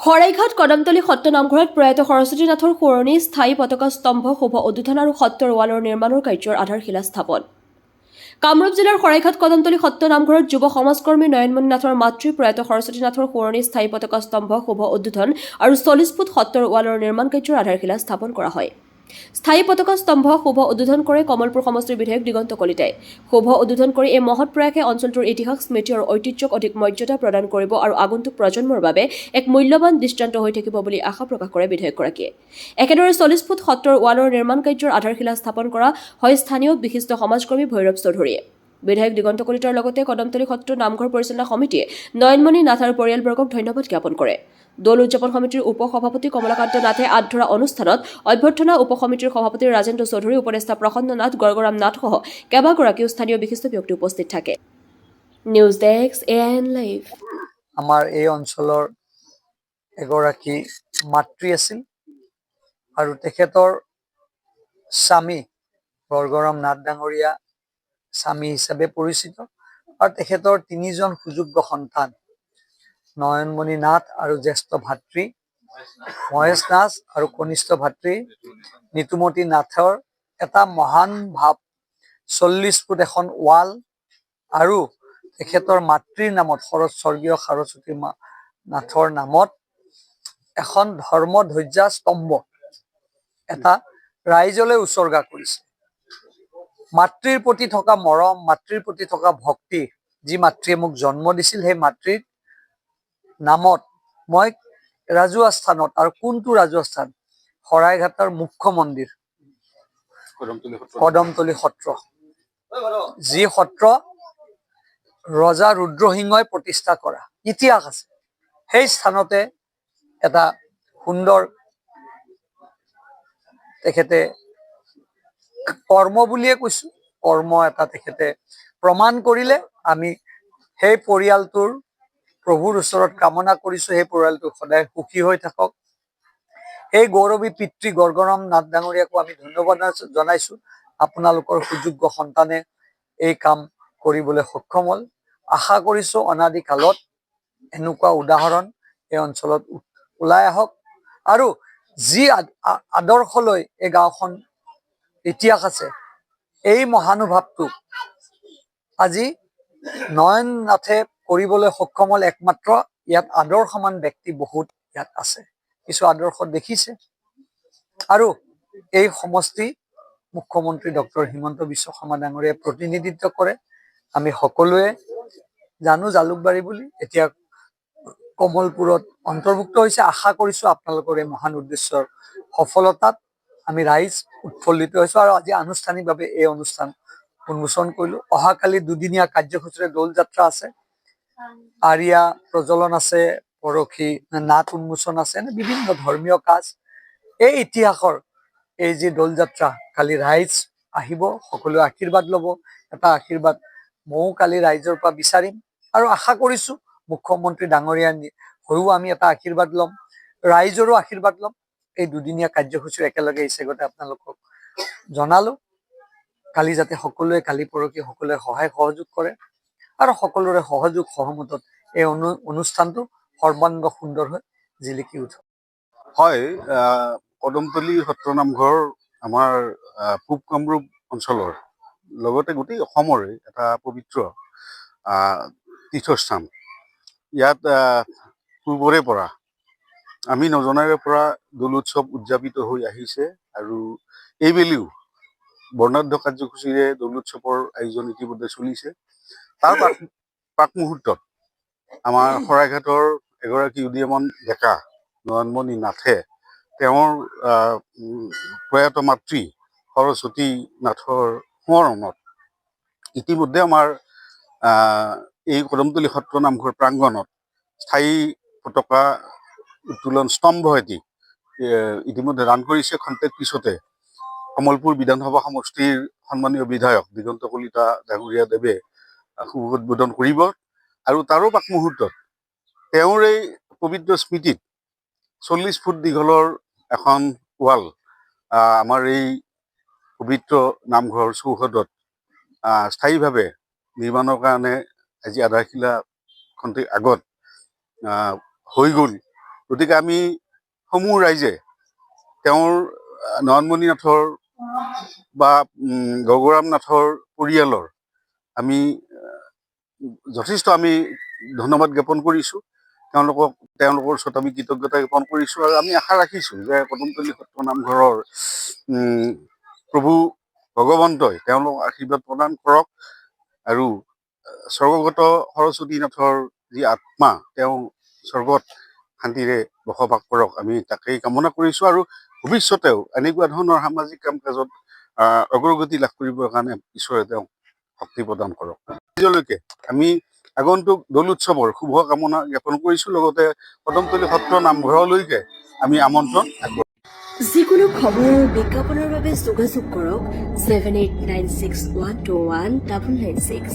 শৰাইঘাট কদমতলী সত্ৰ নামঘৰত প্ৰয়াত সৰস্বতী নাথৰ সোঁৱৰণী স্থায়ী পতাকা স্তম্ভ শুভ উদ্বোধন আৰু সত্ৰৰ ৱালৰ নিৰ্মাণৰ কাৰ্যৰ আধাৰশিলা স্থাপন। কামৰূপ জিলাৰ শৰাইঘাট কদমতলী সত্ৰ নামঘৰত যুৱ সমাজকৰ্মী নয়নমণি নাথৰ মাতৃ প্ৰয়াত সৰস্বতী নাথৰ সোঁৱৰণী স্থায়ী পতাকা স্তম্ভ শুভ উদ্বোধন আৰু 40 ফুট সত্ৰৰ ৱালৰ নিৰ্মাণ কাৰ্যৰ আধাৰশিলা স্থাপন কৰা হয়। স্থায়ী পতাকা স্তম্ভ শুভ উদ্বোধন কৰে কমলপুৰ সমষ্টিৰ বিধায়ক দিগন্ত কলিতাই। শুভ উদ্বোধন কৰি এই মহৎ প্ৰয়াসে অঞ্চলটোৰ ইতিহাস স্মৃতি আৰু ঐতিহ্যক অধিক মৰ্যাদা প্ৰদান কৰিব আৰু আগন্তুক প্ৰজন্মৰ বাবে এক মূল্যৱান দৃষ্টান্ত হৈ থাকিব বুলি আশা প্ৰকাশ কৰে বিধায়কগৰাকীয়ে। একেদৰে 40 ফুট সত্ৰৰ ৱালৰ নিৰ্মাণ কাৰ্যৰ আধাৰশিলা স্থাপন কৰা হয় স্থানীয় বিশিষ্ট সমাজকৰ্মী ভৈৰৱ চৌধুৰীয়ে। বিধায়ক দিগন্ত কলিতাৰ লগতে কদমতলী সত্ৰ নামঘৰ পৰিচালনা সমিতিয়ে নয়নমণি নাথ আৰু পৰিয়ালবৰ্গক ধন্যবাদ জ্ঞাপন কৰে। দৌল উদযাপন সমিতিৰ উপ সভাপতি কমলাকান্ত নাথে আধৰা অনুষ্ঠানত অভ্যৰ্থনা উপ সমিতিৰ সভাপতি ৰাজেন্দ্ৰ চৌধুৰী, উপদেষ্টা প্ৰসন্ন নাথ, গড়গৰাম নাথসহ কেইবাগৰাকীও স্থানীয় বিশিষ্ট ব্যক্তি উপস্থিত থাকে। News desk AIN live. আমাৰ এই অঞ্চলৰ এগৰাকী মাতৃ আছিল আৰু তেখেতৰ স্বামী গড়গৰাম নাথ ডাঙৰীয়া স্বামী হিচাপে পৰিচিত আৰু তেখেতৰ 3জন সুযোগ্য সন্তান নয়নমণি নাথ আৰু জ্যেষ্ঠ ভাতৃ মহেশ নাথ আৰু কনিষ্ঠ ভাতৃ নিতুমতী নাথৰ এটা মহান ভাৱ 40 ফুট এখন ৱাল আৰু তেখেতৰ মাতৃৰ নামত স্বৰ্গীয় সৰস্বতী নাথৰ নামত এখন ধৰ্মধ্বজা স্তম্ভ এটা ৰাইজলৈ উৎসৰ্গা কৰিছে। মাতৃৰ প্ৰতি থকা মৰম, মাতৃৰ প্ৰতি থকা ভক্তি, যি মাতৃয়ে মোক জন্ম দিছিল, সেই মাতৃৰ নামত মই ৰাজহুৱা স্থানত, আৰু কোনটো ৰাজহুৱা স্থান, শৰাইঘাটৰ মুখ্য মন্দিৰ কদমতলী সত্ৰ, যি সত্ৰ ৰজা ৰুদ্ৰসিংহই প্ৰতিষ্ঠা কৰা ইতিহাস আছে, সেই স্থানতে এটা সুন্দৰ তেখেতে কৰ্ম বুলিয়ে কৈছো, কৰ্ম এটা তেখেতে প্ৰমাণ কৰিলে। আমি সেই পৰিয়ালটোৰ প্ৰভুৰ ওচৰত কামনা কৰিছো, সেই পৰিয়ালটো সদায় সুখী হৈ থাকক। এই গৌৰৱী পিতৃ গড়গৰাম নাথ ডাঙৰীয়াকো আমি ধন্যবাদ জনাইছো। আপোনালোকৰ সুযোগ্য সন্তানে এই কাম কৰিবলৈ সক্ষম হ'ল। আশা কৰিছো অনাদি কালত এনেকুৱা উদাহৰণ এই অঞ্চলত ওলাই আহক আৰু যি আদৰ্শ লৈ এই গাঁওখন ইতিহাস আছে, এই মহানুভাৱটো আজি নয়ন নাথে কৰিবলৈ সক্ষম হ'ল। একমাত্ৰ ইয়াত আদৰ্শমান ব্যক্তি বহুত ইয়াত আছে, কিছু আদৰ্শ দেখিছে আৰু এই সমষ্টি মুখ্যমন্ত্ৰী ডক্টৰ হিমন্ত বিশ্ব শৰ্মা ডাঙৰীয়াই প্ৰতিনিধিত্ব কৰে। আমি সকলোৱে জানো জালুকবাৰী বুলি, এতিয়া কমলপুৰত অন্তৰ্ভুক্ত হৈছে। আশা কৰিছো আপোনালোকৰ এই মহান উদ্দেশ্যৰ সফলতাত আমি ৰাইজ উৎফুল্লিত হৈছো আৰু আজি আনুষ্ঠানিকভাৱে এই অনুষ্ঠান উন্মোচন কৰিলো। অহাকালি দুদিনীয়া কাৰ্যসূচীৰে দৌল যাত্ৰা আছে, আৰিয়া প্ৰজ্বলন আছে, পৰহি নাট উন্মোচন আছে, বিভিন্ন ধৰ্মীয় কাজ। এই ইতিহাসৰ এই যি দৌল যাত্ৰা, কালি ৰাইজ আহিব, সকলোৱে আশীৰ্বাদ ল'ব। এটা আশীৰ্বাদ ময়ো কালি ৰাইজৰ পৰা বিচাৰিম আৰু আশা কৰিছো মুখ্যমন্ত্ৰী ডাঙৰীয়া হৈও আমি এটা আশীৰ্বাদ ল'ম, ৰাইজৰো আশীৰ্বাদ ল'ম। এই দুদিনীয়া কাৰ্যসূচীৰ একেলগে ইচ্ছেগতে আপোনালোকক জনালো। কালি যাতে সকলোৱে, কালি পৰহি সকলোৱে সহায় সহযোগ কৰে আৰু সকলোৰে সহযোগ সহমতত এই অনুষ্ঠানটো সৰ্বাংগ সুন্দৰ হৈ জিলিকি উঠক। হয়, কদমতলী সত্ৰ নামঘৰ আমাৰ পূব কামৰূপ অঞ্চলৰ লগতে গোটেই অসমৰে এটা পবিত্ৰ তীৰ্থস্থান। ইয়াত পূৰ্বৰে পৰা, আমি নজনাৰে পৰা দৌল উৎসৱ উদযাপিত হৈ আহিছে আৰু এইবেলিও বৰ্ণাঢ্য কাৰ্যসূচীৰে দৌল উৎসৱৰ আয়োজন ইতিমধ্যে চলিছে। তাৰ প্ৰাক মুহূৰ্তত আমাৰ শৰাইঘাটৰ এগৰাকী উদীয়মান ডেকা নয়নমণি নাথে তেওঁৰ প্ৰয়াত মাতৃ সৰস্বতী নাথৰ সোঁৱৰণত ইতিমধ্যে আমাৰ এই কদমতলী সত্ৰ নামঘৰ প্ৰাংগণত স্থায়ী পতাকা উত্তোলন স্তম্ভ এটি ইতিমধ্যে দান কৰিছে। খন্তেক পিছতে কমলপুৰ বিধানসভা সমষ্টিৰ সন্মানীয় বিধায়ক দিগন্ত কলিতা ডাঙৰীয়া দেৱে শুভ উদ্বোধন কৰিব আৰু তাৰো পাক মুহূৰ্তত তেওঁৰ এই পবিত্ৰ স্মৃতিত 40 ফুট দীঘলৰ এখন ৱাল আমাৰ এই পবিত্ৰ নামঘৰ চৌহদত স্থায়ীভাৱে নিৰ্মাণৰ কাৰণে আজি আধাৰশিলা খন্তেক আগত হৈ গ'ল। গতিকে আমি সমূহ ৰাইজে তেওঁৰ নয়নমণি নাথৰ বা গগৰাম নাথৰ পৰিয়ালৰ আমি যথেষ্ট আমি ধন্যবাদ জ্ঞাপন কৰিছোঁ। তেওঁলোকৰ ওচৰত আমি কৃতজ্ঞতা জ্ঞাপন কৰিছোঁ আৰু আমি আশা ৰাখিছোঁ যে কদমতলী সত্ৰ নামঘৰৰ প্ৰভু ভগৱন্তই তেওঁলোকক আশীৰ্বাদ প্ৰদান কৰক আৰু স্বৰ্গগত সৰস্বতী নাথৰ যি আত্মা তেওঁ স্বৰ্গত শান্তিৰে বসবাস কৰক, আমি তাকেই কামনা কৰিছোঁ। আৰু ভৱিষ্যতেও এনেকুৱা ধৰণৰ সামাজিক কাম কাজত অগ্ৰগতি লাভ কৰিবৰ কাৰণে ঈশ্বৰে তেওঁক শক্তি প্ৰদান কৰক। আজিলৈকে আমি আগন্তুক দৌল উৎসৱৰ শুভ কামনা জ্ঞাপন কৰিছোঁ, লগতে কদমতলী সত্ৰ নামঘৰলৈকে আমি আমন্ত্ৰণ আগবঢ়াইছোঁ। যিকোনো খবৰ আৰু বিজ্ঞাপনৰ বাবে যোগাযোগ কৰক 7896121996।